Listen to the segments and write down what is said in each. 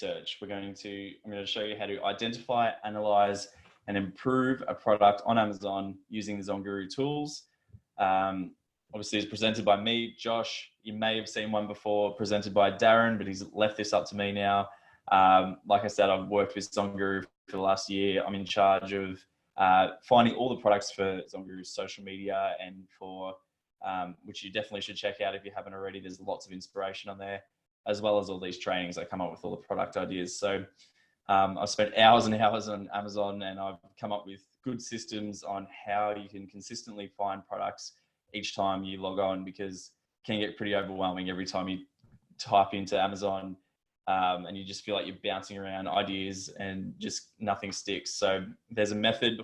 research. I'm going to show you how to identify, analyze, and improve a product on Amazon using the ZonGuru tools. Obviously, it's presented by me, Josh. You may have seen one before presented by Darren, but he's left this up to me now. Like I said, I've worked with ZonGuru for the last year. I'm in charge of finding all the products for ZonGuru's social media and for which you definitely should check out if you haven't already. There's lots of inspiration on there, as well as all these trainings that come up with all the product ideas. So I've spent hours and hours on Amazon, and I've come up with good systems on how you can consistently find products each time you log on, because it can get pretty overwhelming every time you type into Amazon and you just feel like you're bouncing around ideas and just nothing sticks. So there's a method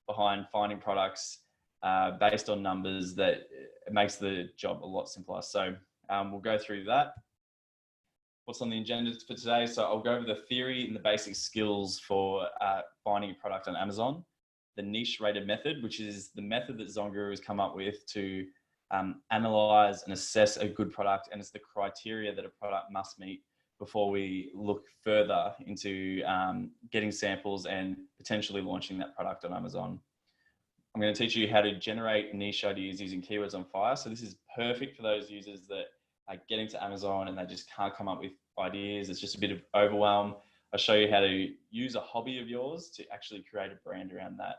behind finding products based on numbers that it makes the job a lot simpler. So we'll go through that. What's on the agenda for today? So I'll go over the theory and the basic skills for finding a product on Amazon. The niche rated method, which is the method that ZonGuru has come up with to analyze and assess a good product, and it's the criteria that a product must meet before we look further into getting samples and potentially launching that product on Amazon. I'm going to teach you how to generate niche ideas using keywords on fire. So this is perfect for those users that are getting to Amazon and they just can't come up with ideas. It's just a bit of overwhelm. I'll show you how to use a hobby of yours to actually create a brand around that.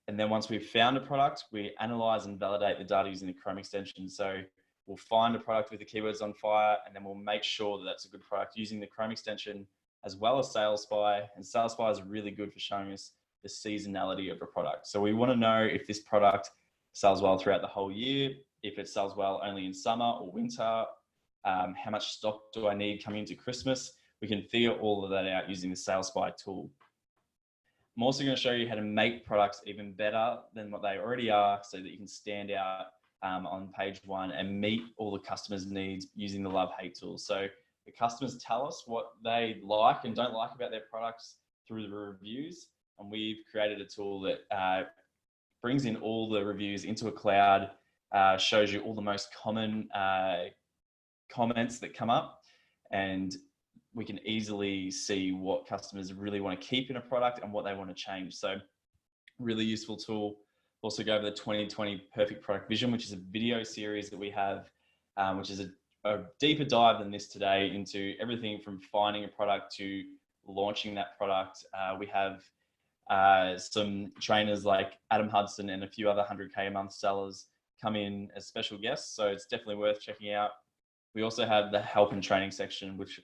And then once we've found a product, we analyze and validate the data using the Chrome extension. So we'll find a product with the keywords on fire, and then we'll make sure that that's a good product using the Chrome extension, as well as SalesSpy. And SalesSpy is really good for showing us the seasonality of a product. So we want to know if this product sells well throughout the whole year, if it sells well only in summer or winter, how much stock do I need coming into Christmas. We can figure all of that out using the SalesSpy tool. I'm also going to show you how to make products even better than what they already are, so that you can stand out on page one and meet all the customers' needs using the love-hate tool. So the customers tell us what they like and don't like about their products through the reviews, and we've created a tool that brings in all the reviews into a cloud, shows you all the most common comments that come up, and we can easily see what customers really want to keep in a product and what they want to change. So really useful tool. Also go over the 2020 Perfect Product Vision, which is a video series that we have, which is a deeper dive than this today into everything from finding a product to launching that product. We have some trainers like Adam Hudson and a few other 100K a month sellers come in as special guests. So it's definitely worth checking out. We also have the help and training section, which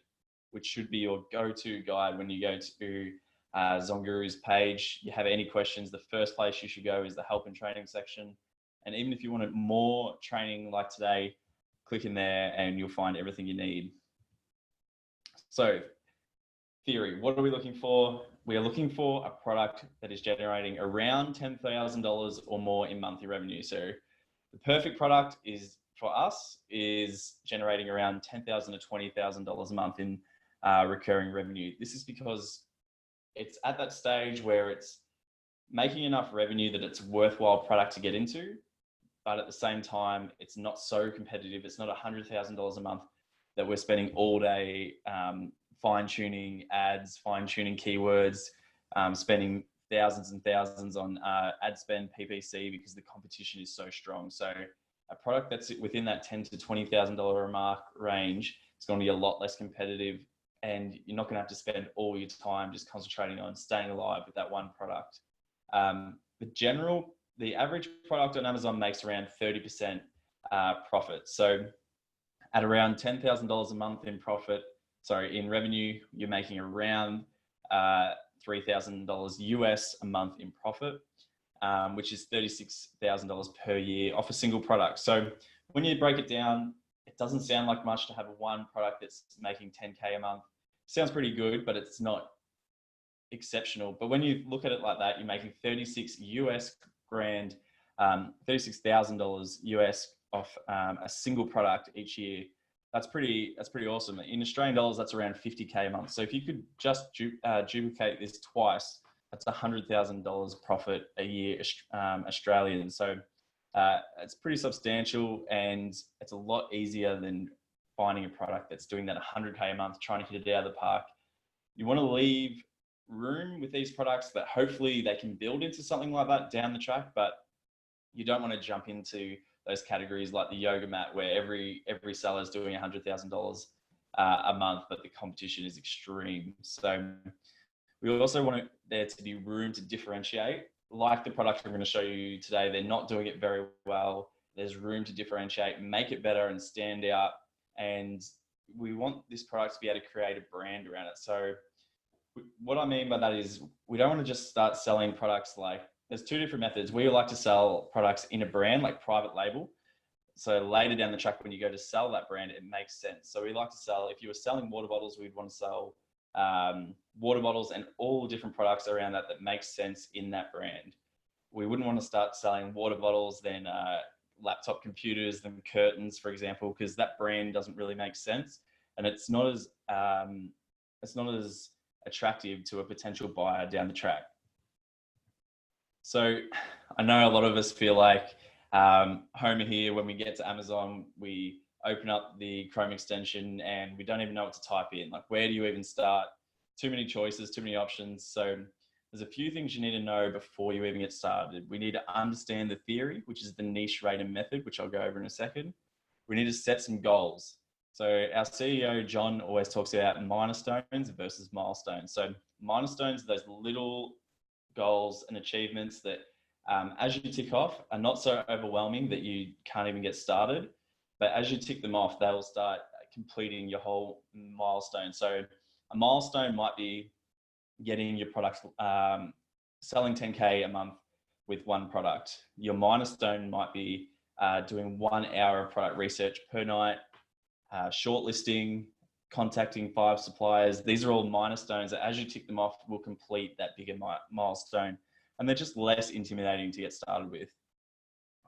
should be your go-to guide when you go to ZonGuru's page. You have any questions, the first place you should go is the help and training section. And even if you wanted more training like today, click in there and you'll find everything you need. So theory, what are we looking for? We are looking for a product that is generating around $10,000 or more in monthly revenue. So the perfect product for us is generating around $10,000 to $20,000 a month in recurring revenue. This is because it's at that stage where it's making enough revenue that it's a worthwhile product to get into, but at the same time, it's not so competitive. It's not $100,000 a month that we're spending all day fine-tuning ads, fine-tuning keywords, spending thousands and thousands on ad spend, PPC, because the competition is so strong. So a product that's within that $10,000 to $20,000 a mark range is going to be a lot less competitive, and you're not going to have to spend all your time just concentrating on staying alive with that one product. The average product on Amazon makes around 30% profit. So at around $10,000 a month in revenue, you're making around $3,000 US a month in profit, which is $36,000 per year off a single product. So when you break it down, it doesn't sound like much to have one product that's making 10K a month. Sounds pretty good, but it's not exceptional. But when you look at it like that, you're making $36,000 US off a single product each year. That's pretty awesome. In Australian dollars, that's around 50K a month. So if you could just duplicate this twice, that's $100,000 profit a year Australian. So it's pretty substantial, and it's a lot easier than finding a product that's doing that 100K a month, trying to hit it out of the park. You want to leave room with these products that hopefully they can build into something like that down the track, but you don't want to jump into those categories like the yoga mat where every seller is doing $100,000 a month, but the competition is extreme. So we also want there to be room to differentiate. Like the product I'm going to show you today, they're not doing it very well. There's room to differentiate, make it better and stand out. And we want this product to be able to create a brand around it. So what I mean by that is we don't want to just start selling products like, there's two different methods. We like to sell products in a brand like private label. So later down the track, when you go to sell that brand, it makes sense. So we like to sell, if you were selling water bottles, we'd want to sell water bottles and all the different products around that makes sense in that brand. We wouldn't want to start selling water bottles, then laptop computers, then curtains, for example, because that brand doesn't really make sense. And it's not as attractive to a potential buyer down the track. So I know a lot of us feel like Homer here, when we get to Amazon, we open up the Chrome extension and we don't even know what to type in. Like, where do you even start? Too many choices, too many options. So there's a few things you need to know before you even get started. We need to understand the theory, which is the niche rating method, which I'll go over in a second. We need to set some goals. So our CEO, John, always talks about milestones versus milestones. So milestones are those little goals and achievements that as you tick off are not so overwhelming that you can't even get started. But as you tick them off, they'll start completing your whole milestone. So a milestone might be getting your product, selling 10K a month with one product. Your milestone might be doing 1 hour of product research per night, shortlisting, contacting 5 suppliers. These are all milestones that as you tick them off will complete that bigger milestone. And they're just less intimidating to get started with.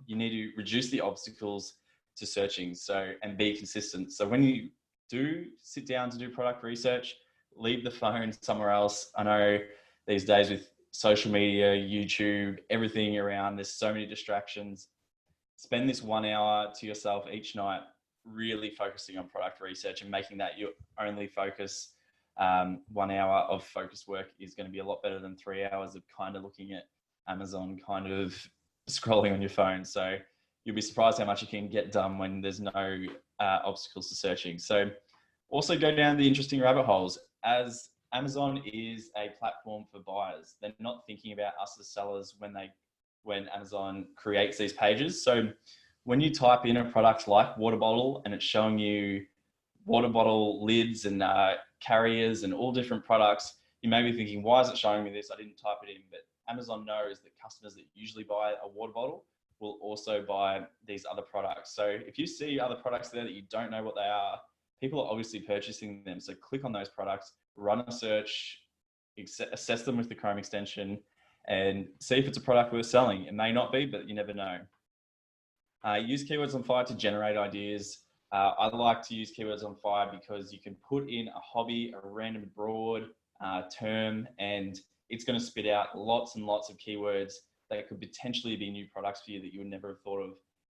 You need to reduce the obstacles to searching and be consistent. So when you do sit down to do product research, leave the phone somewhere else. I know these days with social media, YouTube, everything around, there's so many distractions. Spend this 1 hour to yourself each night, really focusing on product research and making that your only focus. 1 hour of focused work is going to be a lot better than 3 hours of kind of looking at Amazon, kind of scrolling on your phone. So you'll be surprised how much you can get done when there's no obstacles to searching. So also go down the interesting rabbit holes. As Amazon is a platform for buyers, they're not thinking about us as sellers when Amazon creates these pages. So when you type in a product like water bottle and it's showing you water bottle lids and carriers and all different products, you may be thinking, why is it showing me this? I didn't type it in. But Amazon knows that customers that usually buy a water bottle will also buy these other products. So if you see other products there that you don't know what they are, people are obviously purchasing them. So click on those products, run a search, assess them with the Chrome extension, and see if it's a product worth selling. It may not be, but you never know. Use Keywords on Fire to generate ideas. I like to use Keywords on Fire because you can put in a hobby, a random broad term, and it's going to spit out lots and lots of keywords that could potentially be new products for you that you would never have thought of.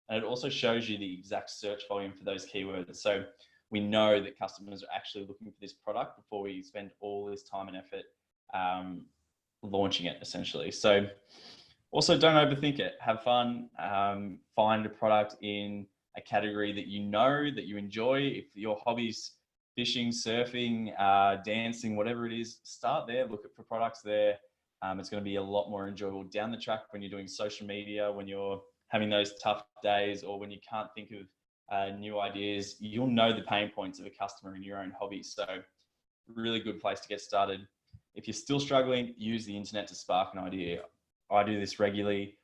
And it also shows you the exact search volume for those keywords. So we know that customers are actually looking for this product before we spend all this time and effort launching it, essentially. So also don't overthink it. Have fun. Find a product in a category that you know, that you enjoy. If your hobby's fishing, surfing, dancing, whatever it is, start there, look for products there. It's going to be a lot more enjoyable down the track when you're doing social media, when you're having those tough days, or when you can't think of new ideas. You'll know the pain points of a customer in your own hobby. So really good place to get started. If you're still struggling, use the internet to spark an idea. I do this regularly.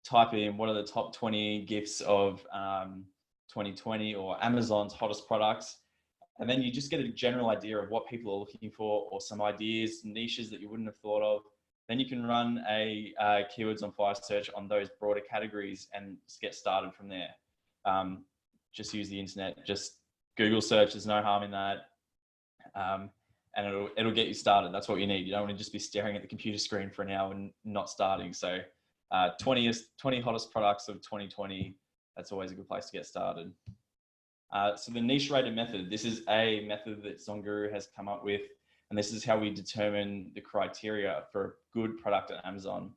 Type in what are the top 20 gifts of 2020 or Amazon's hottest products. And then you just get a general idea of what people are looking for, or some ideas, niches that you wouldn't have thought of. Then you can run a Keywords on Fire search on those broader categories and just get started from there. Just use the internet, just Google search, there's no harm in that. And it'll get you started. That's what you need. You don't want to just be staring at the computer screen for an hour and not starting. So 20 hottest products of 2020, that's always a good place to get started. So the niche rated method, this is a method that ZonGuru has come up with, and this is how we determine the criteria for a good product at Amazon.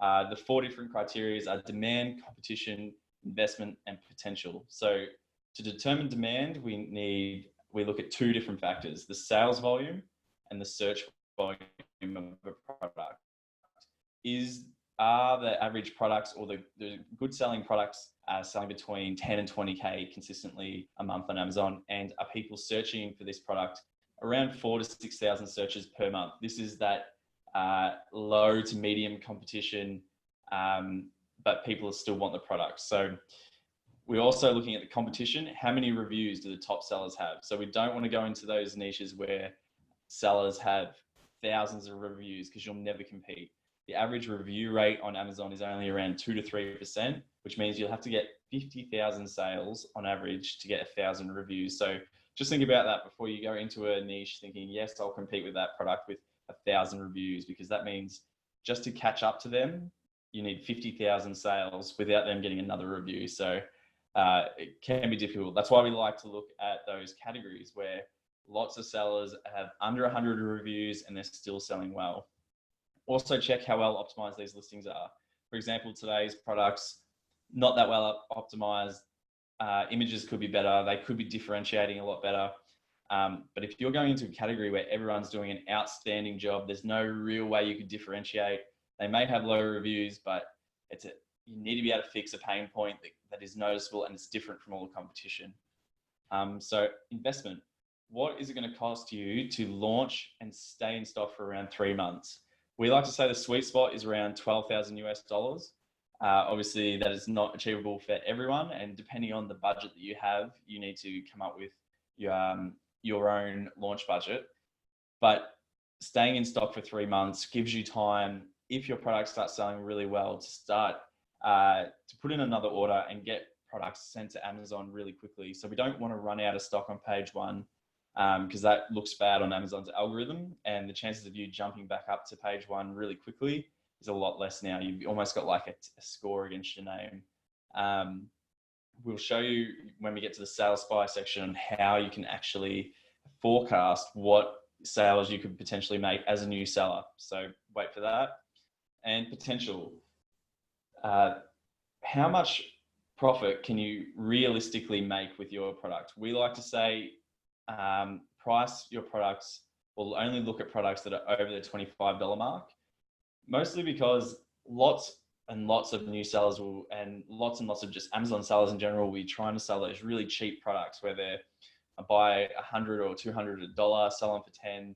The 4 different criteria are demand, competition, investment, and potential. So to determine demand, we look at 2 different factors: the sales volume and the search volume of a product. Are the average products or the good selling products selling between 10 and 20K consistently a month on Amazon? And are people searching for this product around 4,000 to 6,000 searches per month? This is that low to medium competition, but people still want the product. So we're also looking at the competition. How many reviews do the top sellers have? So we don't want to go into those niches where sellers have thousands of reviews, because you'll never compete. The average review rate on Amazon is only around 2 to 3%, which means you'll have to get 50,000 sales on average to get 1,000 reviews. So just think about that before you go into a niche thinking, yes, I'll compete with that product with 1,000 reviews, because that means just to catch up to them, you need 50,000 sales without them getting another review. So it can be difficult. That's why we like to look at those categories where lots of sellers have under 100 reviews and they're still selling well. Also check how well optimized these listings are. For example, today's products, not that well optimized. Images could be better. They could be differentiating a lot better. But if you're going into a category where everyone's doing an outstanding job, there's no real way you could differentiate. They may have low reviews, but you need to be able to fix a pain point that is noticeable and it's different from all the competition. So investment. What is it going to cost you to launch and stay in stock for around 3 months? We like to say the sweet spot is around $12,000 US. Obviously, that is not achievable for everyone, and depending on the budget that you have, you need to come up with your own launch budget. But staying in stock for 3 months gives you time, if your product starts selling really well, to start to put in another order and get products sent to Amazon really quickly. So we don't want to run out of stock on page 1. Because that looks bad on Amazon's algorithm, and the chances of you jumping back up to page 1 really quickly is a lot less now. You've almost got like a score against your name. We'll show you when we get to the sales spy section how you can actually forecast what sales you could potentially make as a new seller. So wait for that. And potential. How much profit can you realistically make with your product? We like to say, price your products. We'll only look at products that are over the $25 mark, mostly because lots and lots of new sellers and lots of just Amazon sellers in general will be trying to sell those really cheap products where they buy $100 or $200, sell them for 10.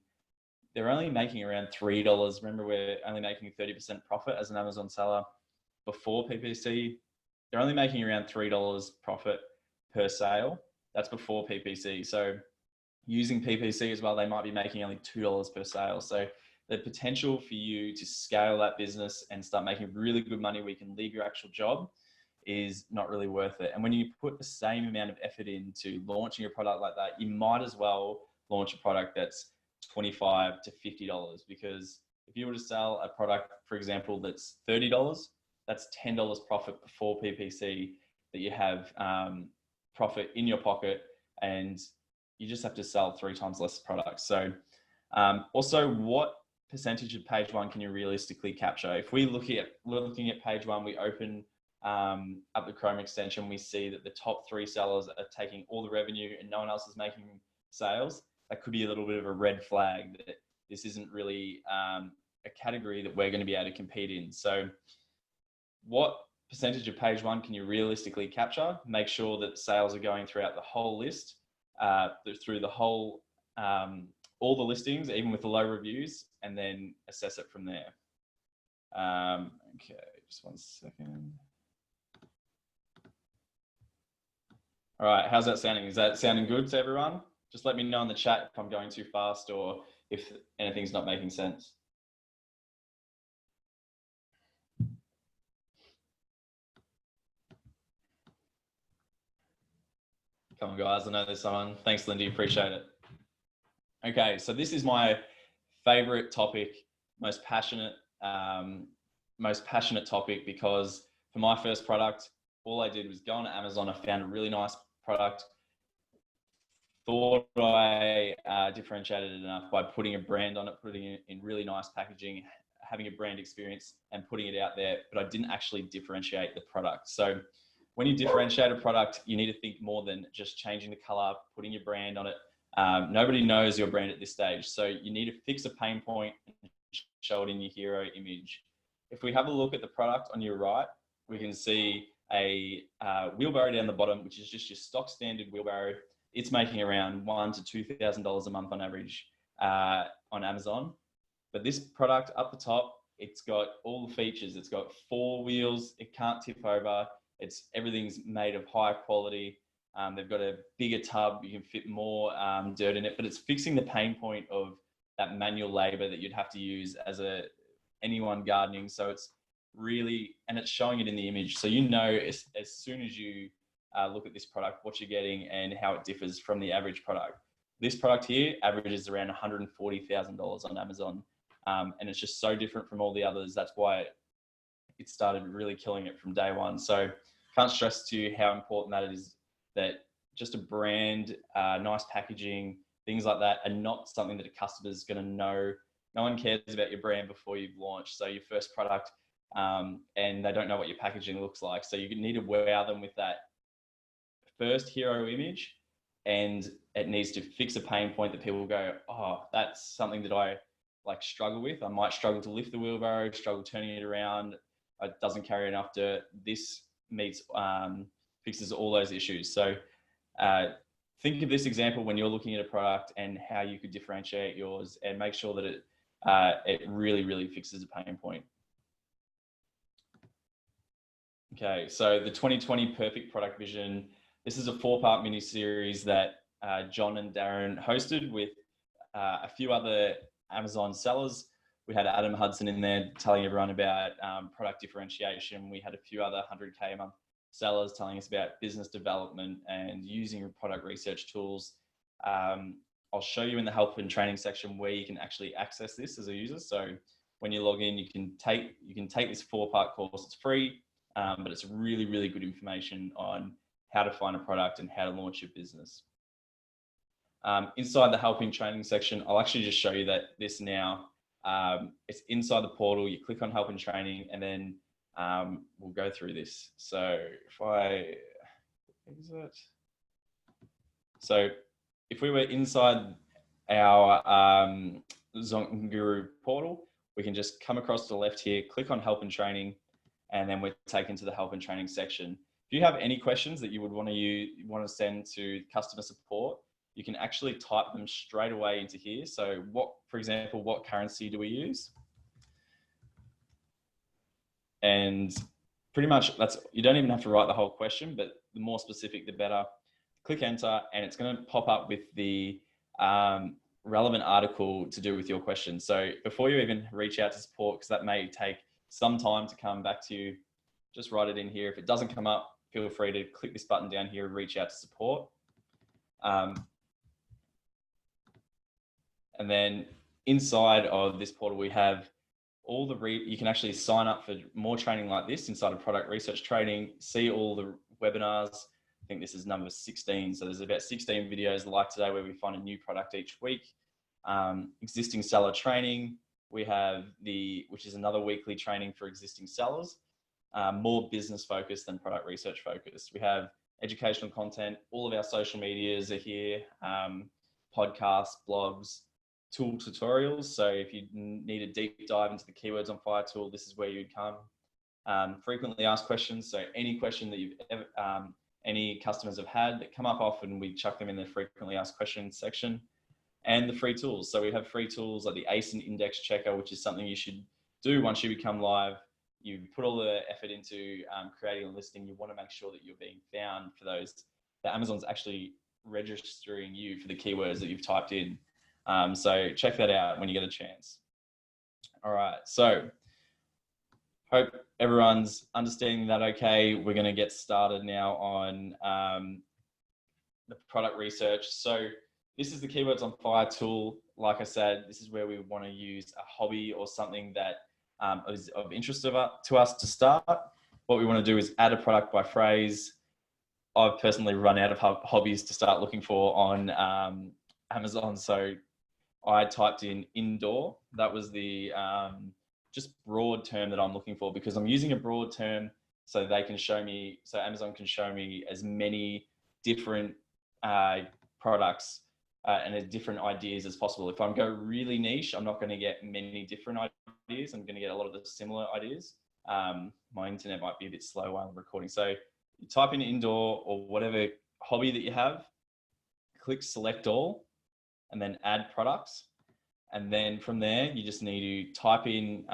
They're only making around $3. Remember, we're only making 30% profit as an Amazon seller before PPC. They're only making around $3 profit per sale. That's before PPC. So using PPC as well, they might be making only $2 per sale. So the potential for you to scale that business and start making really good money where you can leave your actual job is not really worth it. And when you put the same amount of effort into launching a product like that, you might as well launch a product that's $25 to $50, because if you were to sell a product, for example, that's $30, that's $10 profit before PPC that you have profit in your pocket, and you just have to sell 3 times less products. So also, what percentage of page 1 can you realistically capture? If we're looking at page 1, we open up the Chrome extension, we see that the top 3 sellers are taking all the revenue and no one else is making sales. That could be a little bit of a red flag that this isn't really a category that we're going to be able to compete in. So what percentage of page 1 can you realistically capture? Make sure that sales are going throughout the whole list, through the whole, all the listings, even with the low reviews, and then assess it from there. Okay, just 1 second. All right, how's that sounding? Is that sounding good to everyone? Just let me know in the chat if I'm going too fast or if anything's not making sense. Come on, guys. I know there's someone. Thanks, Lindy. Appreciate it. Okay, so this is my favorite topic, most passionate topic, because for my first product, all I did was go on Amazon. I found a really nice product. thought I differentiated it enough by putting a brand on it, putting it in really nice packaging, having a brand experience and putting it out there, but I didn't actually differentiate the product. So when you differentiate a product, you need to think more than just changing the color, putting your brand on it. Nobody knows your brand at this stage. So you need to fix a pain point and show it in your hero image. If we have a look at the product on your right, we can see a wheelbarrow down the bottom, which is just your stock standard wheelbarrow. It's making around $1,000 to $2,000 a month on average on Amazon. But this product up the top, it's got all the features. It's got 4 wheels. It can't tip over. Everything's made of high quality. They've got a bigger tub. You can fit more dirt in it, but it's fixing the pain point of that manual labor that you'd have to use as anyone gardening. So it's really, and it's showing it in the image. So you know as soon as you look at this product, what you're getting and how it differs from the average product. This product here averages around $140,000 on Amazon. And it's just so different from all the others. That's why it started really killing it from day one. So can't stress to you how important that is, that just a brand, nice packaging, things like that are not something that a customer is going to know. No one cares about your brand before you've launched. So your first product, and they don't know what your packaging looks like. So you need to wow them with that first hero image, and it needs to fix a pain point that people go, oh, that's something that I like struggle with. I might struggle to lift the wheelbarrow, struggle turning it around. It doesn't carry enough dirt. This fixes all those issues. So think of this example when you're looking at a product and how you could differentiate yours, and make sure that it really, really fixes a pain point. Okay, so the 2020 Perfect Product Vision. This is a 4-part mini series that John and Darren hosted with a few other Amazon sellers. We had Adam Hudson in there telling everyone about product differentiation. We had a few other 100K a month sellers telling us about business development and using product research tools. I'll show you in the help and training section where you can actually access this as a user. So when you log in, you can take this 4-part course. It's free, but it's really, really good information on how to find a product and how to launch your business. Inside the helping training section, I'll actually just show you that this now, it's inside the portal. You click on help and training, and then we'll go through this. So if I exit, so if we were inside our ZonGuru portal, we can just come across to the left here, click on help and training, and then we're taken to the help and training section. If you have any questions that you would want to send to customer support, you can actually type them straight away into here. So for example, what currency do we use? And pretty much you don't even have to write the whole question, but the more specific, the better. Click enter, and it's going to pop up with the relevant article to do with your question. So before you even reach out to support, because that may take some time to come back to you, just write it in here. If it doesn't come up, feel free to click this button down here and reach out to support. And then inside of this portal, we have all you can actually sign up for more training like this inside of product research training, see all the webinars. I think this is number 16. So there's about 16 videos like today where we find a new product each week. Existing seller training. We have which is another weekly training for existing sellers, more business focused than product research focused. We have educational content. All of our social medias are here, podcasts, blogs, tool tutorials. So if you need a deep dive into the keywords on Fire tool, this is where you'd come. Frequently asked questions. So any question that you've ever, any customers have had that come up often, we chuck them in the frequently asked questions section. And the free tools. So we have free tools like the ASIN index checker, which is something you should do once you become live. You put all the effort into creating a listing. You want to make sure that you're being found for those, that Amazon's actually registering you for the keywords that you've typed in. So check that out when you get a chance. All right, so hope everyone's understanding that okay. We're going to get started now on the product research. So this is the Keywords on Fire tool. Like I said, this is where we want to use a hobby or something that is of interest to us to start. What we want to do is add a product by phrase. I've personally run out of hobbies to start looking for on Amazon. So I typed in indoor. That was the just broad term that I'm looking for, because I'm using a broad term so they can show me, so Amazon can show me as many different products and different ideas as possible. If I go really niche, I'm not going to get many different ideas. I'm going to get a lot of the similar ideas. My internet might be a bit slow while I'm recording. So you type in indoor or whatever hobby that you have, click select all, and then add products. And then from there, you just need to type in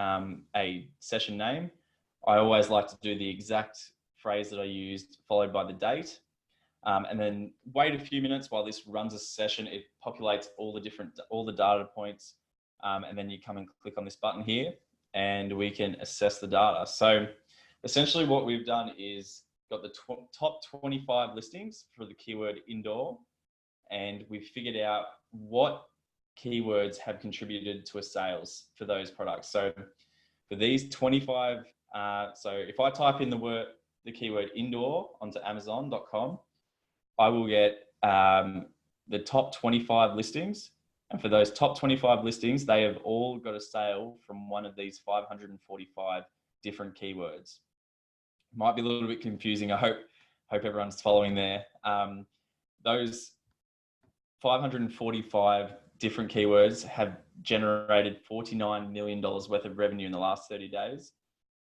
a session name. I always like to do the exact phrase that I used, followed by the date. And then wait a few minutes while this runs a session. It populates all the data points. And then you come and click on this button here and we can assess the data. So essentially what we've done is got the top 25 listings for the keyword indoor, and we've figured out what keywords have contributed to a sales for those products. So for these 25, so if I type in the keyword indoor onto Amazon.com, I will get the top 25 listings. And for those top 25 listings, they have all got a sale from one of these 545 different keywords. Might be a little bit confusing. I hope everyone's following there. Those 545 different keywords have generated $49 million worth of revenue in the last 30 days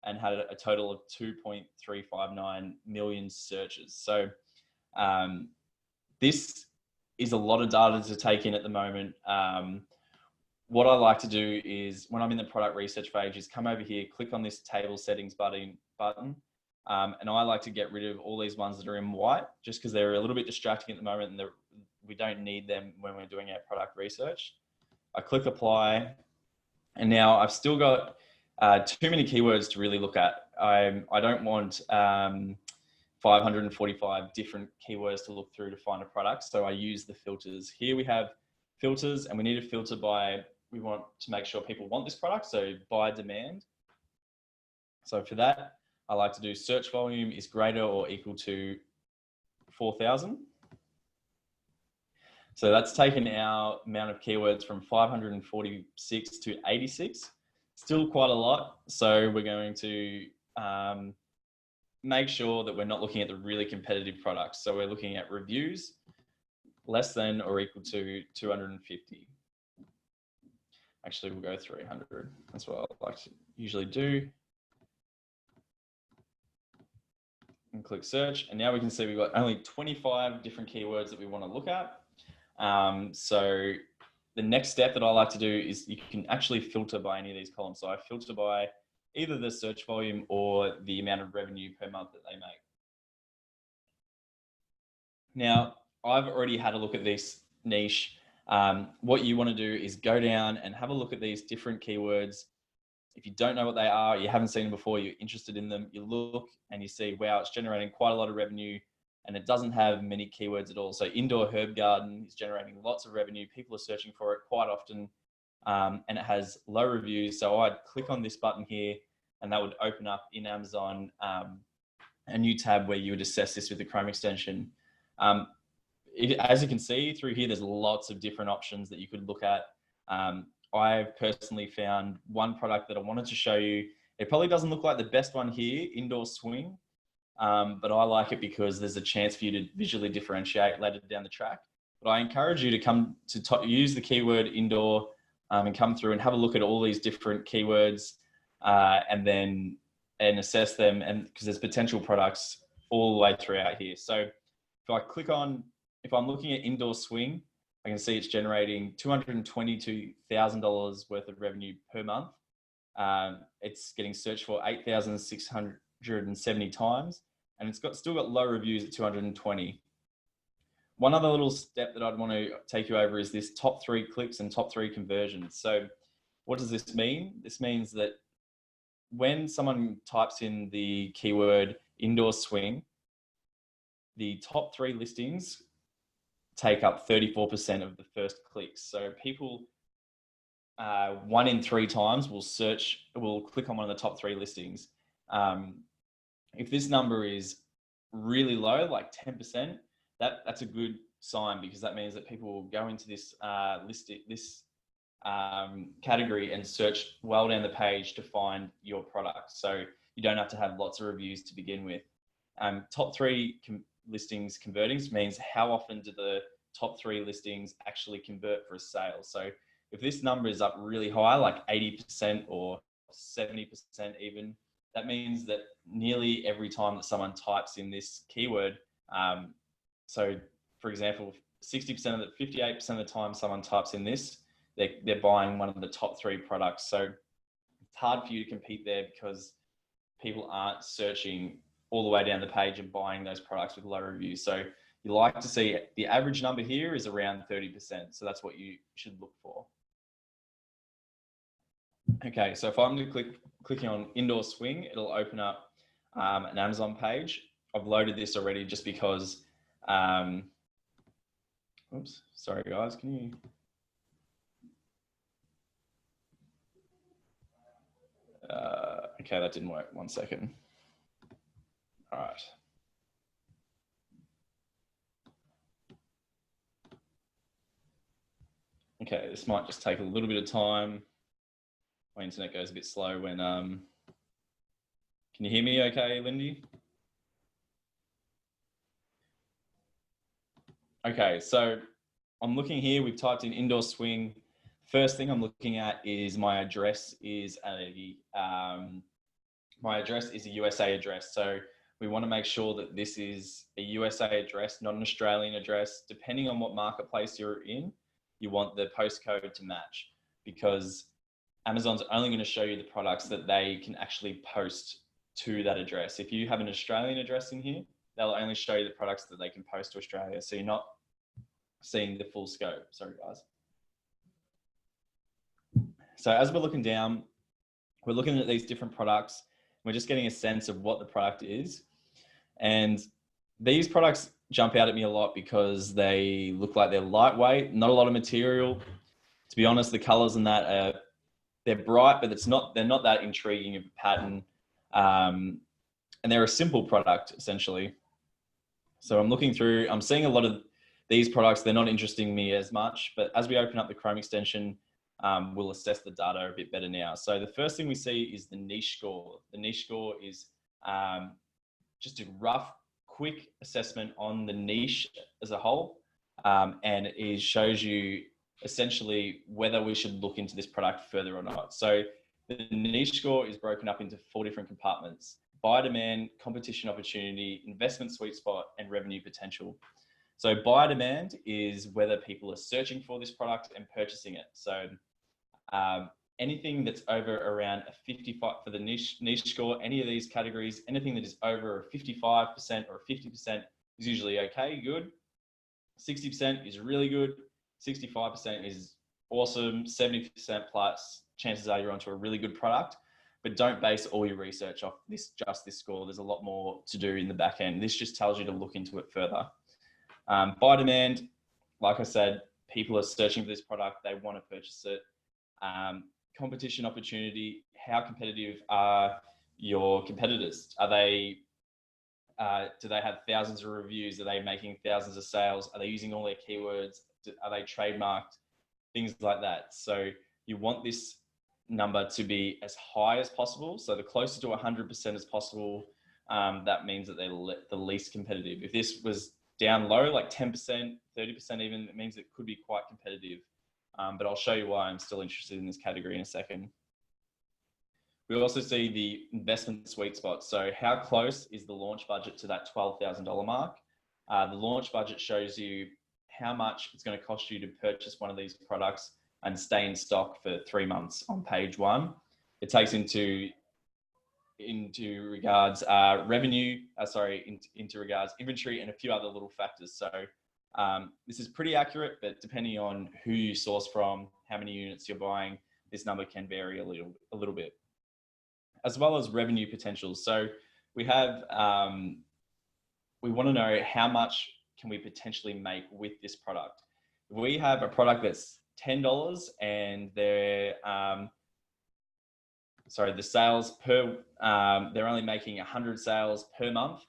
and had a total of 2.359 million searches. So this is a lot of data to take in at the moment. What I like to do is when I'm in the product research page is come over here, click on this table settings button. And I like to get rid of all these ones that are in white, just because they're a little bit distracting at the moment and we don't need them when we're doing our product research. I click apply, and now I've still got too many keywords to really look at. I don't want 545 different keywords to look through to find a product, so I use the filters. Here we have filters, and we need to filter by, we want to make sure people want this product, so by demand. So for that, I like to do search volume is greater or equal to 4,000. So that's taken our amount of keywords from 546 to 86, still quite a lot. So we're going to make sure that we're not looking at the really competitive products. So we're looking at reviews less than or equal to 250. Actually, we'll go 300. That's what I like to usually do. And click search. And now we can see we've got only 25 different keywords that we want to look at. So the next step that I like to do is you can actually filter by any of these columns. So I filter by either the search volume or the amount of revenue per month that they make. Now, I've already had a look at this niche. What you want to do is go down and have a look at these different keywords. If you don't know what they are, you haven't seen them before, you're interested in them, you look and you see, wow, it's generating quite a lot of revenue and it doesn't have many keywords at all. So indoor herb garden is generating lots of revenue. People are searching for it quite often, and it has low reviews. So I'd click on this button here and that would open up in Amazon a new tab where you would assess this with the Chrome extension. As you can see through here, there's lots of different options that you could look at. I've personally found one product that I wanted to show you. It probably doesn't look like the best one here, indoor swing, but I like it because there's a chance for you to visually differentiate later down the track. But I encourage you to come to use the keyword indoor and come through and have a look at all these different keywords and assess them, and because there's potential products all the way throughout here. So if I'm looking at indoor swing, I can see it's generating $222,000 worth of revenue per month. It's getting searched for 8,670 times, and it's still got low reviews at 220. One other little step that I'd want to take you over is this top 3 clicks and top 3 conversions. So what does this mean? This means that when someone types in the keyword indoor swing, the top 3 listings take up 34% of the first clicks. So people 1 in 3 times will click on one of the top 3 listings. If this number is really low, like 10%, that's a good sign, because that means that people will go into this category and search well down the page to find your product. So you don't have to have lots of reviews to begin with. Top three listings converting means how often do the top three listings actually convert for a sale. So if this number is up really high, like 80% or 70% even, that means that nearly every time that someone types in this keyword, so for example, 60% of the 58% of the time someone types in this, they're buying one of the top three products. So it's hard for you to compete there, because people aren't searching all the way down the page and buying those products with low reviews. So you like to see the average number here is around 30%. So that's what you should look for. Okay, so if I'm clicking on indoor swing, it'll open up an Amazon page. I've loaded this already just because, oops, sorry guys, can you? Okay, that didn't work. 1 second. All right. Okay, this might just take a little bit of time. My internet goes a bit slow when, can you hear me okay, Lindy? Okay, so I'm looking here, we've typed in indoor swing. First thing I'm looking at is my address is my address is a USA address. So we want to make sure that this is a USA address, not an Australian address. Depending on what marketplace you're in, you want the postcode to match, because Amazon's only going to show you the products that they can actually post to that address. If you have an Australian address in here, they'll only show you the products that they can post to Australia. So you're not seeing the full scope. Sorry, guys. So as we're looking down, we're looking at these different products. We're just getting a sense of what the product is. And these products jump out at me a lot because they look like they're lightweight, not a lot of material. To be honest, the colors in that are, they're bright, but they're not that intriguing of a pattern. And they're a simple product, essentially. So I'm looking through, I'm seeing a lot of these products, they're not interesting me as much, but as we open up the Chrome extension, we'll assess the data a bit better now. So the first thing we see is the niche score. The niche score is just a rough, quick assessment on the niche as a whole. And it shows you essentially whether we should look into this product further or not. So the niche score is broken up into 4 different compartments: buyer demand, competition opportunity, investment sweet spot, and revenue potential. So buyer demand is whether people are searching for this product and purchasing it. So anything that's over around a 55 for the niche score, any of these categories, anything that is over a 55% or a 50% is usually okay, good. 60% is really good. 65% is awesome. 70% plus, chances are you're onto a really good product. But don't base all your research off just this score. There's a lot more to do in the back end. This just tells you to look into it further. Buy demand, like I said, people are searching for this product. They want to purchase it. Competition opportunity, how competitive are your competitors? Are they, do they have thousands of reviews? Are they making thousands of sales? Are they using all their keywords? Are they trademarked? Things like that. So you want this number to be as high as possible. So the closer to 100% as possible, that means that they're the least competitive. If this was down low, like 10%, 30% even, it means it could be quite competitive. But I'll show you why I'm still interested in this category in a second. We also see the investment sweet spot. So how close is the launch budget to that $12,000 mark? The launch budget shows you how much it's going to cost you to purchase one of these products and stay in stock for 3 months on page 1. It takes into regards revenue, into regards inventory and a few other little factors. So this is pretty accurate, but depending on who you source from, how many units you're buying, this number can vary a little bit. As well as revenue potential. So we have, we want to know how much can we potentially make with this product. If we have a product that's $10 and they're, the sales per, they're only making 100 sales per month.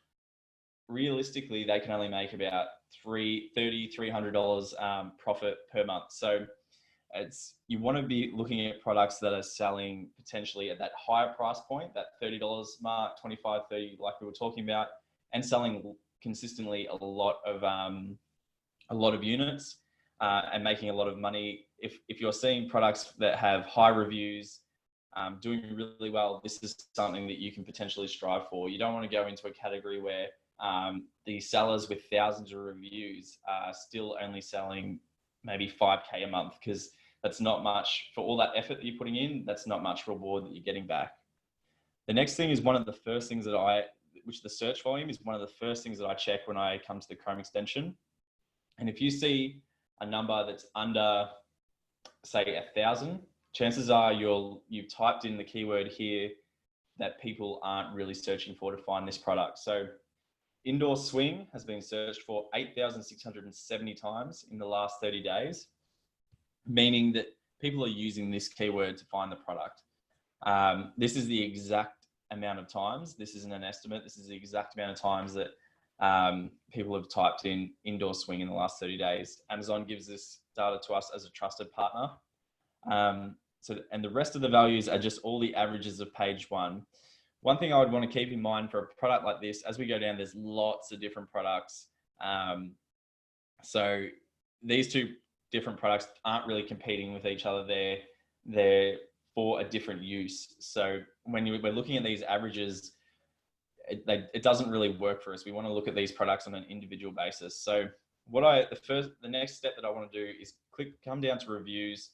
realistically, they can only make about $300 profit per month. So you want to be looking at products that are selling potentially at that higher price point, that $30 mark, 25, 30, like we were talking about, and selling consistently a lot of units and making a lot of money. If you're seeing products that have high reviews, doing really well, this is something that you can potentially strive for. You don't want to go into a category where the sellers with thousands of reviews are still only selling maybe 5K a month, because that's not much for all that effort that you're putting in. That's not much reward that you're getting back. The next thing is one of the first things that which the search volume is one of the first things that I check when I come to the Chrome extension. And if you see a number that's under, say, 1,000, chances are you've typed in the keyword here that people aren't really searching for to find this product. So indoor swing has been searched for 8,670 times in the last 30 days, meaning that people are using this keyword to find the product. This is the exact amount of times. This isn't an estimate. This is the exact amount of times that people have typed in indoor swing in the last 30 days. Amazon gives this data to us as a trusted partner. And the rest of the values are just all the averages of page one. One thing I would want to keep in mind for a product like this, as we go down, there's lots of different products. So these two different products aren't really competing with each other. They're for a different use. So when we're looking at these averages, it doesn't really work for us. We want to look at these products on an individual basis. So the next step that I want to do is come down to reviews,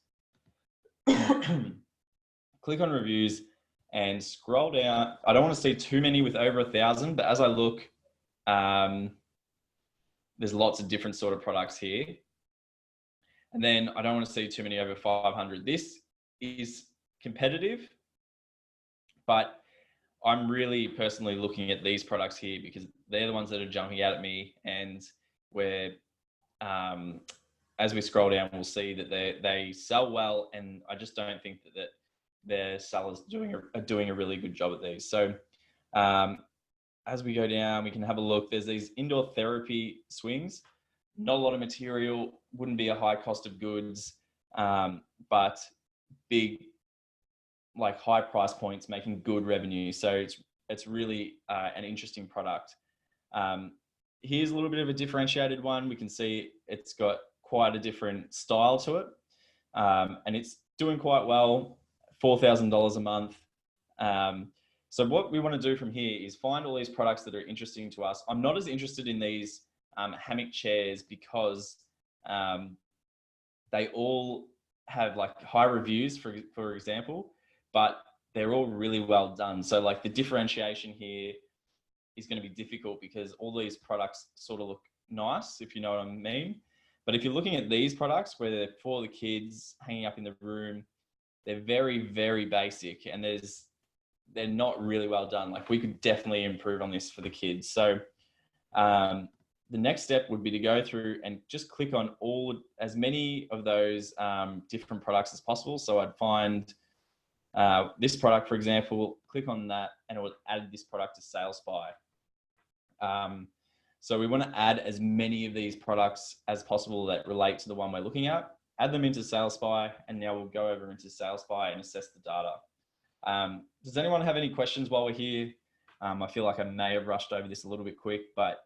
click on reviews and scroll down. I don't want to see too many with over 1,000, but as I look, there's lots of different sort of products here. And then I don't want to see too many over 500. This is competitive, but I'm really personally looking at these products here because they're the ones that are jumping out at me. And as we scroll down, we'll see that they sell well. And I just don't think that their sellers are doing a really good job at these. So as we go down, we can have a look. There's these indoor therapy swings. Not a lot of material, wouldn't be a high cost of goods, but big, like high price points, making good revenue. So it's really an interesting product. Here's a little bit of a differentiated one. We can see it's got quite a different style to it, and it's doing quite well, $4,000 a month. So what we want to do from here is find all these products that are interesting to us. I'm not as interested in these hammock chairs because they all have like high reviews, for example, but they're all really well done. So like the differentiation here is going to be difficult because all these products sort of look nice, if you know what I mean. But if you're looking at these products where they're for the kids hanging up in the room, they're very, very basic and they're not really well done. Like we could definitely improve on this for the kids. So the next step would be to go through and just click on as many of those different products as possible. So I'd find this product, for example, click on that and it would add this product to Sales Spy. So we want to add as many of these products as possible that relate to the one we're looking at, add them into Sales Spy, and now we'll go over into Sales Spy and assess the data. Does anyone have any questions while we're here? I feel like I may have rushed over this a little bit quick, but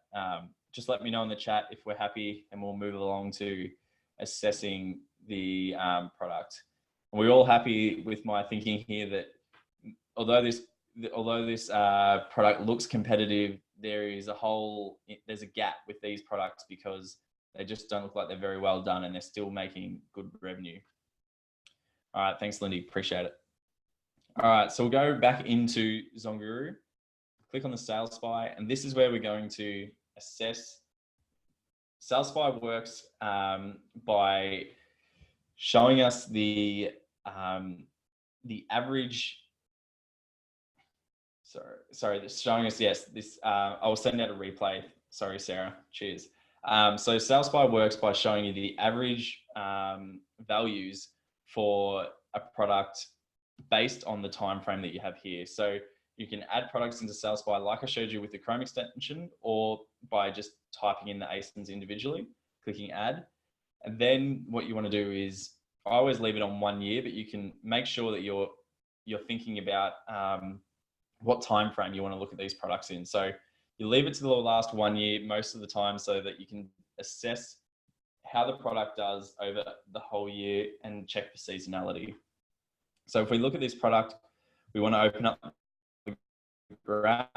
just let me know in the chat if we're happy and we'll move along to assessing the product. Are we all happy with my thinking here that although this product looks competitive, there's a gap with these products because they just don't look like they're very well done and they're still making good revenue. All right, thanks, Lindy, appreciate it. All right, so we'll go back into ZonGuru, click on the Sales Spy, and this is where we're going to assess. Sales Spy works by showing us the average. It's showing us, yes, this, I will send out a replay. Sorry, Sarah, cheers. So Sales Spy works by showing you the average values for a product based on the time frame that you have here. So You can add products into Sales Spy like I showed you with the Chrome extension, or by just typing in the ASINs individually, clicking add. And then what you want to do is, I always leave it on 1 year, but you can make sure that you're thinking about what time frame you want to look at these products in. So you leave it to the last 1 year most of the time, so that you can assess how the product does over the whole year and check for seasonality. So if we look at this product, we want to open up the graph.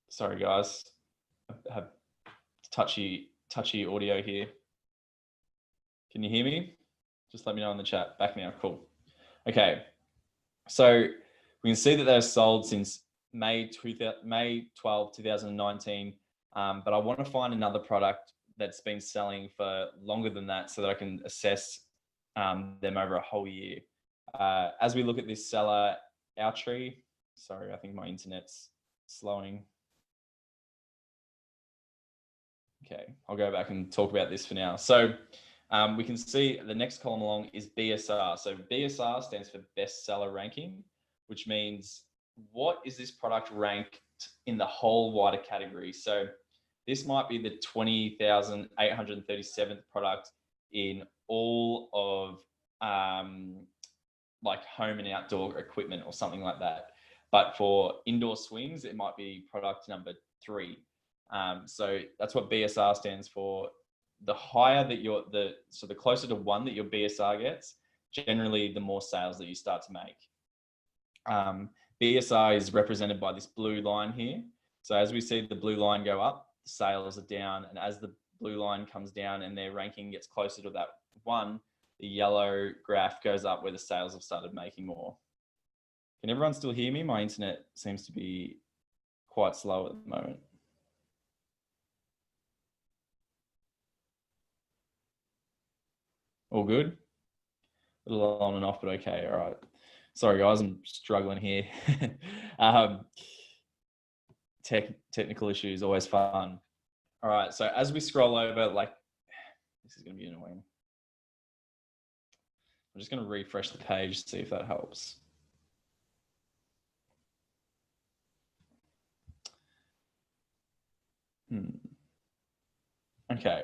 Sorry guys, I have touchy audio here. Can you hear me? Just let me know in the chat. Back now. Cool. Okay. So we can see that they're sold since May 12, 2019. But I want to find another product that's been selling for longer than that, so that I can assess them over a whole year. As we look at this seller, our tree, sorry, I think my internet's slowing. Okay, I'll go back and talk about this for now. So we can see the next column along is BSR. So BSR stands for bestseller ranking, which means what is this product ranked in the whole wider category. So this might be the 20,837th product in all of like home and outdoor equipment or something like that. But for indoor swings, it might be product number 3. So that's what BSR stands for. The higher that so the closer to 1 that your BSR gets, generally the more sales that you start to make. BSR is represented by this blue line here. So as we see the blue line go up, sales are down. And as the blue line comes down and their ranking gets closer to that 1, the yellow graph goes up where the sales have started making more. Can everyone still hear me? My internet seems to be quite slow at the moment. All good? A little on and off, but okay. All right. Sorry, guys, I'm struggling here. Technical issues, always fun. All right. So as we scroll over, like, this is going to be annoying. I'm just going to refresh the page, see if that helps. Okay.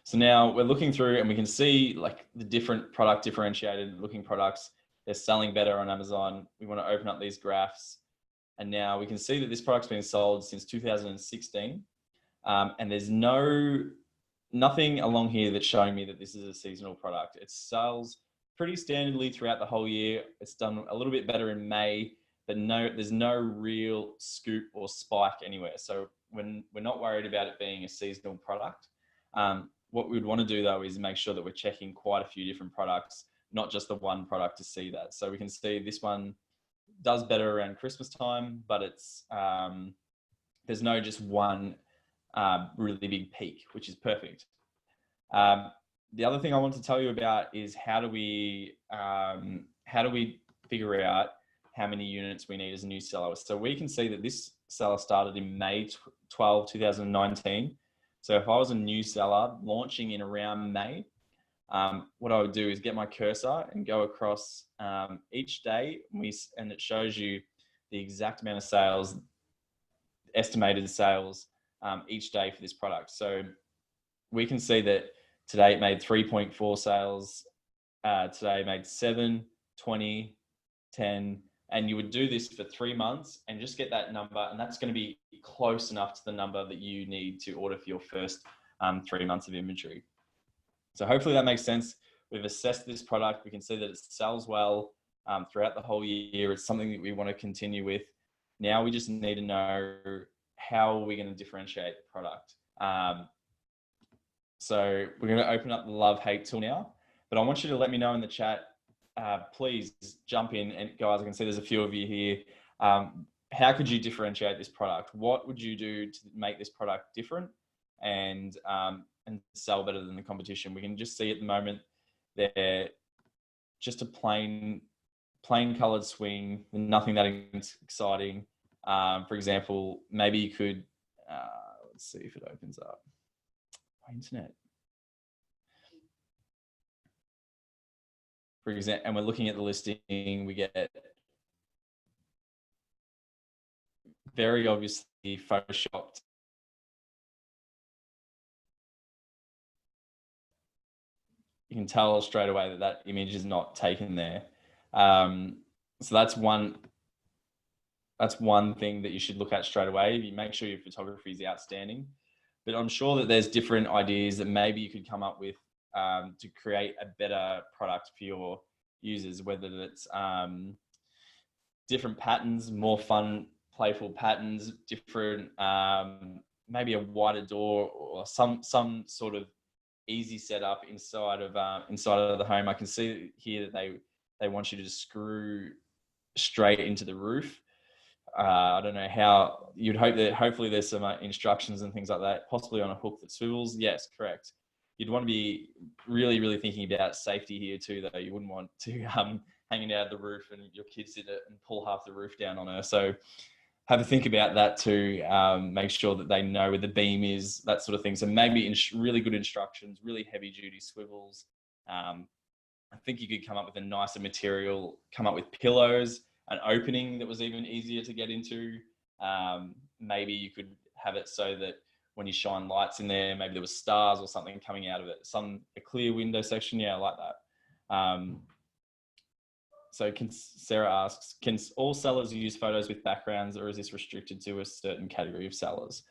So now we're looking through and we can see like the different product differentiated looking products. They're selling better on Amazon. We want to open up these graphs. And now we can see that this product's been sold since 2016. And there's nothing along here that's showing me that this is a seasonal product. It sells pretty standardly throughout the whole year. It's done a little bit better in May, but there's no real scoop or spike anywhere. So when we're not worried about it being a seasonal product, what we would want to do though is make sure that we're checking quite a few different products, not just the one product to see that. So we can see this one does better around Christmas time, but it's there's no just one really big peak, which is perfect. The other thing I want to tell you about is how do we figure out how many units we need as a new seller. So we can see that this seller started in May 12, 2019. So if I was a new seller launching in around May, what I would do is get my cursor and go across each day, and it shows you the exact amount of sales, estimated sales each day for this product. So we can see that today it made 3.4 sales, today it made 7, 20, 10, and you would do this for 3 months and just get that number, and that's going to be close enough to the number that you need to order for your first 3 months of inventory. So hopefully that makes sense. We've assessed this product. We can see that it sells well throughout the whole year. It's something that we want to continue with. Now we just need to know how are we going to differentiate the product. So we're going to open up the love-hate tool now, but I want you to let me know in the chat please jump in. And guys, I can see there's a few of you here. How could you differentiate this product? What would you do to make this product different and sell better than the competition? We can just see at the moment they're just a plain colored swing, nothing that exciting. For example, maybe you could, let's see if it opens up. My internet. For example, and we're looking at the listing, we get very obviously photoshopped. You can tell straight away that that image is not taken there. So that's one thing that you should look at straight away. You make sure your photography is outstanding. But I'm sure that there's different ideas that maybe you could come up with to create a better product for your users, whether it's different patterns, more fun, playful patterns, different, maybe a wider door or some sort of easy setup inside of the home. I can see here that they want you to just screw straight into the roof. I don't know how you'd hope that hopefully there's some instructions and things like that, possibly on a hook that swivels. Yes, correct. You'd want to be really, really thinking about safety here too, though. You wouldn't want to hanging out the roof and your kids sit it and pull half the roof down on her. So have a think about that too. Make sure that they know where the beam is, that sort of thing. So maybe really good instructions, really heavy duty swivels. I think you could come up with a nicer material, come up with pillows, an opening that was even easier to get into. Maybe you could have it so that when you shine lights in there, maybe there was stars or something coming out of it. A clear window section. Yeah, I like that. So Sarah asks, can all sellers use photos with backgrounds, or is this restricted to a certain category of sellers?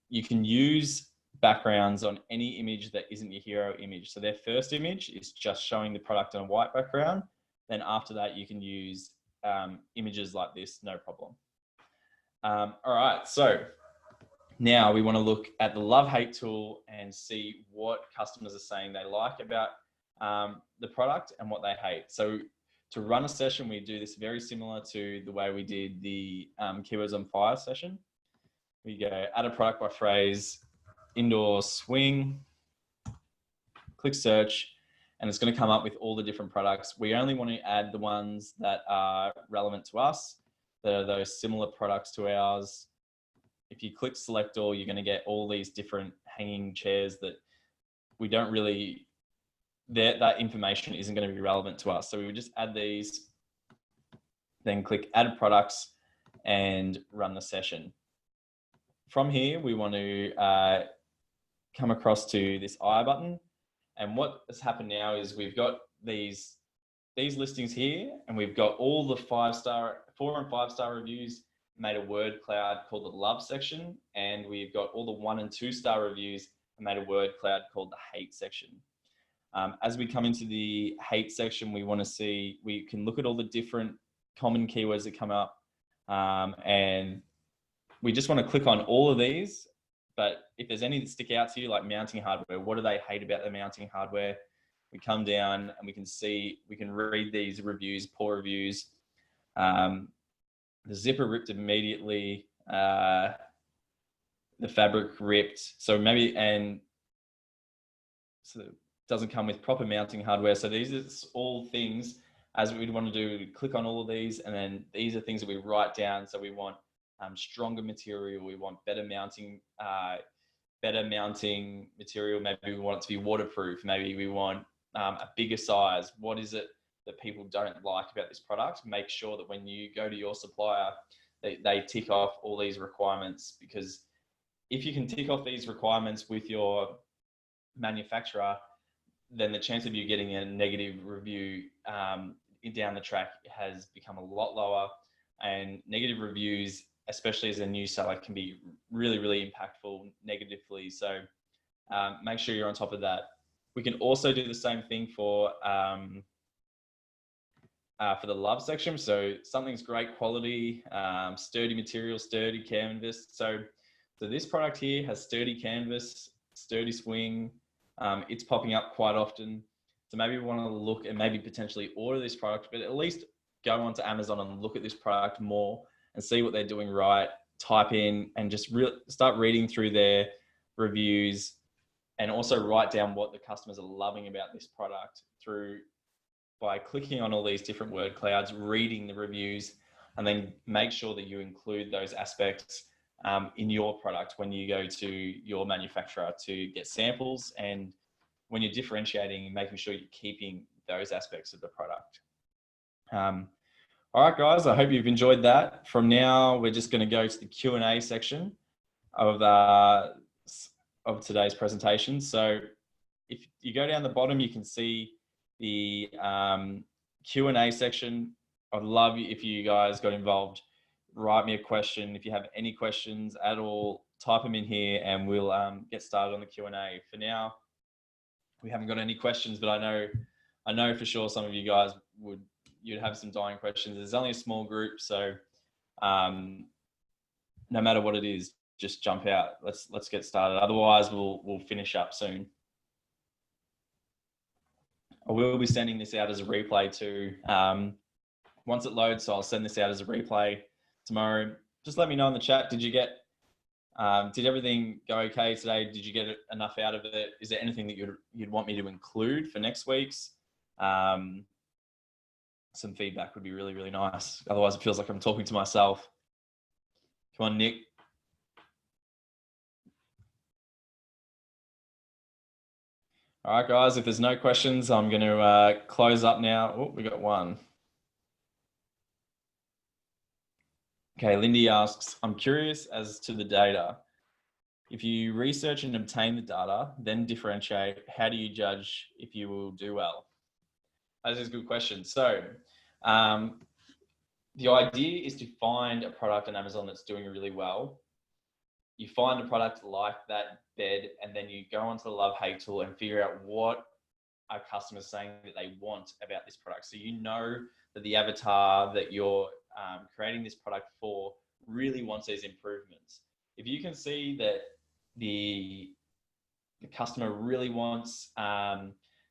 You can use backgrounds on any image that isn't your hero image. So their first image is just showing the product on a white background. Then after that, you can use images like this, no problem. All right, so now we want to look at the love-hate tool and see what customers are saying they like about the product and what they hate. So to run a session, we do this very similar to the way we did the Keywords on Fire session. We go add a product by phrase, indoor swing, click search, and it's going to come up with all the different products. We only want to add the ones that are relevant to us, that are those similar products to ours. If you click select all, you're going to get all these different hanging chairs that we don't really, that information isn't going to be relevant to us. So we would just add these, then click add products and run the session. From here, we want to come across to this I button. And what has happened now is we've got these listings here, and we've got all the 4 and 5 star reviews, made a word cloud called the love section. And we've got all the 1 and 2 star reviews and made a word cloud called the hate section. As we come into the hate section, we can look at all the different common keywords that come up. And we just want to click on all of these. But if there's any that stick out to you, like mounting hardware, what do they hate about the mounting hardware? We come down and we can read these reviews, poor reviews. The zipper ripped immediately. The fabric ripped. So it doesn't come with proper mounting hardware. So these are all things, as we'd want to do, we click on all of these, and then these are things that we write down. So we want stronger material. We want better mounting material. Maybe we want it to be waterproof. Maybe we want a bigger size. What is it that people don't like about this product? Make sure that when you go to your supplier, they tick off all these requirements, because if you can tick off these requirements with your manufacturer, then the chance of you getting a negative review down the track has become a lot lower. And negative reviews, especially as a new seller, can be really, really impactful negatively. So make sure you're on top of that. We can also do the same thing for the love section. So something's great quality, sturdy material, sturdy canvas. So this product here has sturdy canvas, sturdy swing. It's popping up quite often. So maybe we want to look and maybe potentially order this product, but at least go onto Amazon and look at this product more and see what they're doing right. Type in and just start reading through their reviews, and also write down what the customers are loving about this product by clicking on all these different word clouds, reading the reviews, and then make sure that you include those aspects in your product when you go to your manufacturer to get samples, and when you're differentiating, making sure you're keeping those aspects of the product. All right, guys, I hope you've enjoyed that. From now, we're just going to go to the Q&A section of today's presentation. So if you go down the bottom, you can see the Q&A section. I'd love if you guys got involved. Write me a question. If you have any questions at all, type them in here and we'll get started on the Q&A. For now, we haven't got any questions, but I know for sure some of you guys you'd have some dying questions. There's only a small group, so no matter what it is, just jump out. Let's get started. Otherwise, we'll finish up soon. I will be sending this out as a replay too. Once it loads, so I'll send this out as a replay tomorrow. Just let me know in the chat. Did everything go okay today? Did you get enough out of it? Is there anything that you'd want me to include for next week's? Some feedback would be really, really nice. Otherwise, it feels like I'm talking to myself. Come on, Nick. All right, guys, if there's no questions, I'm going to close up now. Oh, we got one. Okay, Lindy asks, I'm curious as to the data. If you research and obtain the data, then differentiate, how do you judge if you will do well? That is a good question. So the idea is to find a product on Amazon that's doing really well. You find a product like that bed, and then you go onto the love-hate tool and figure out what are customers saying that they want about this product. So you know that the avatar that you're creating this product for really wants these improvements. If you can see that the customer really wants,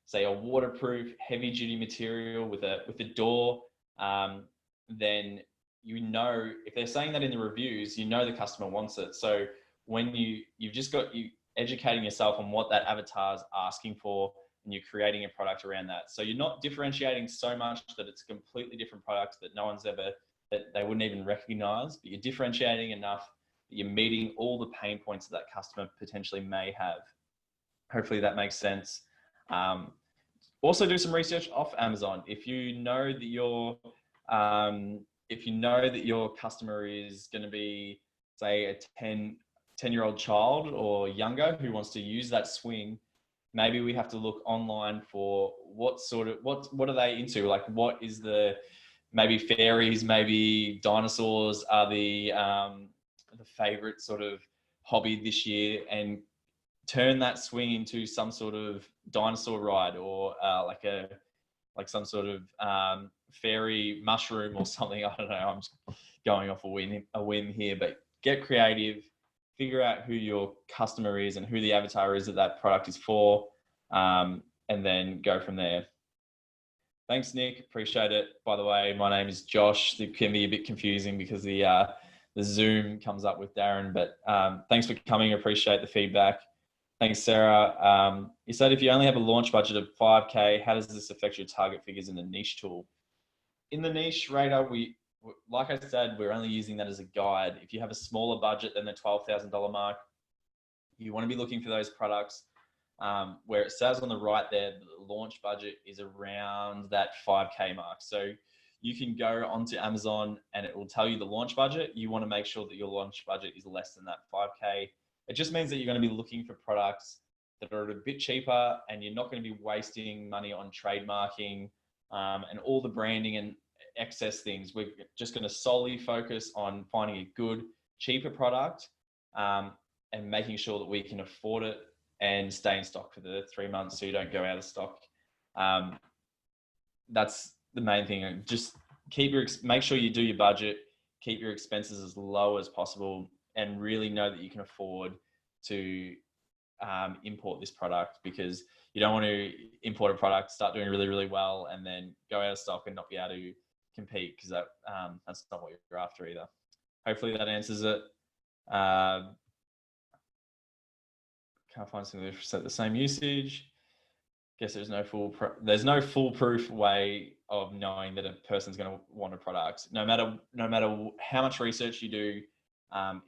say, a waterproof, heavy-duty material with a door, then you know, if they're saying that in the reviews, you know the customer wants it. So when you've just got you educating yourself on what that avatar is asking for, and you're creating a product around that. So you're not differentiating so much that it's a completely different product that that they wouldn't even recognize, but you're differentiating enough that you're meeting all the pain points that customer potentially may have. Hopefully that makes sense. Also do some research off Amazon. If you know that your customer is going to be, say, a 10-year-old child or younger who wants to use that swing, maybe we have to look online for what are they into? Like, what is maybe fairies, maybe dinosaurs are the favorite sort of hobby this year, and turn that swing into some sort of dinosaur ride, or like some sort of fairy mushroom or something. I don't know. I'm just going off a whim here, but get creative, figure out who your customer is and who the avatar is that product is for, and then go from there. Thanks, Nick. Appreciate it. By the way, my name is Josh. It can be a bit confusing because the Zoom comes up with Darren, but thanks for coming. Appreciate the feedback. Thanks, Sarah. You said if you only have a launch budget of 5K, how does this affect your target figures in the niche tool? In the niche radar, like I said, we're only using that as a guide. If you have a smaller budget than the $12,000 mark, you want to be looking for those products where it says on the right there, the launch budget is around that 5K mark. So you can go onto Amazon and it will tell you the launch budget. You want to make sure that your launch budget is less than that 5K. It just means that you're going to be looking for products that are a bit cheaper, and you're not going to be wasting money on trademarking and all the branding and excess things. We're just going to solely focus on finding a good, cheaper product and making sure that we can afford it and stay in stock for the 3 months so you don't go out of stock. That's the main thing. Just make sure you do your budget, keep your expenses as low as possible, and really know that you can afford to import this product, because you don't want to import a product, start doing really, really well, and then go out of stock and not be able to compete, because that's not what you're after either. Hopefully that answers it. Can't find something to set the same usage. Guess there's no foolproof way of knowing that a person's going to want a product. No matter how much research you do,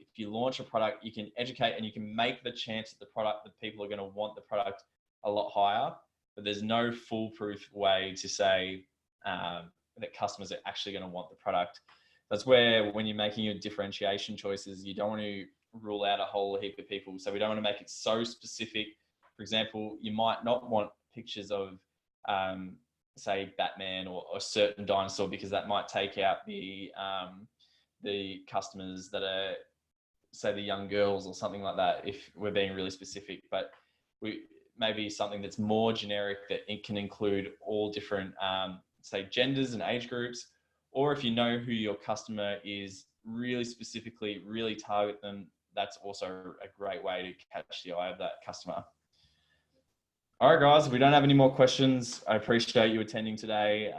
if you launch a product, you can educate and you can make the chance that that people are going to want the product a lot higher. But there's no foolproof way to say that customers are actually going to want the product. That's where, when you're making your differentiation choices, you don't want to rule out a whole heap of people. So we don't want to make it so specific. For example, you might not want pictures of, say, Batman or a certain dinosaur, because that might take out the customers that are, say, the young girls or something like that, if we're being really specific. But maybe something that's more generic, that it can include all different, say, genders and age groups. Or if you know who your customer is really specifically, really target them, that's also a great way to catch the eye of that customer. All right, guys, if we don't have any more questions, I appreciate you attending today.